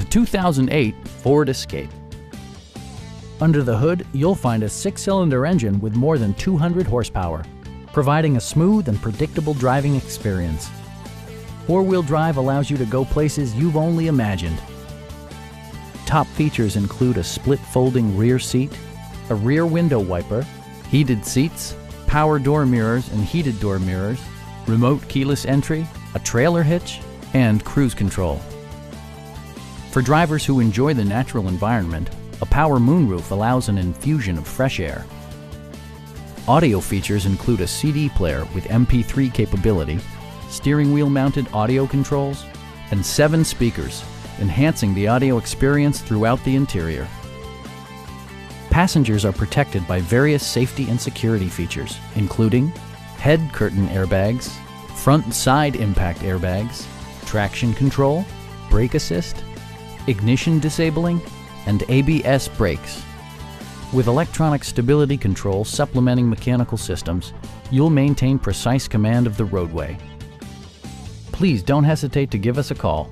the 2008 Ford Escape. Under the hood, you'll find a 6-cylinder engine with more than 200 horsepower, providing a smooth and predictable driving experience. 4-wheel drive allows you to go places you've only imagined. Top features include a split folding rear seat, a rear window wiper, heated seats, power door mirrors and heated door mirrors, remote keyless entry, a trailer hitch, and cruise control. For drivers who enjoy the natural environment, a power moonroof allows an infusion of fresh air. Audio features include a CD player with MP3 capability, steering wheel mounted audio controls, and 7 speakers, enhancing the audio experience throughout the interior. Passengers are protected by various safety and security features, including head curtain airbags, front and side impact airbags, traction control, brake assist, ignition disabling, and ABS brakes. With electronic stability control supplementing mechanical systems, you'll maintain precise command of the roadway. Please don't hesitate to give us a call.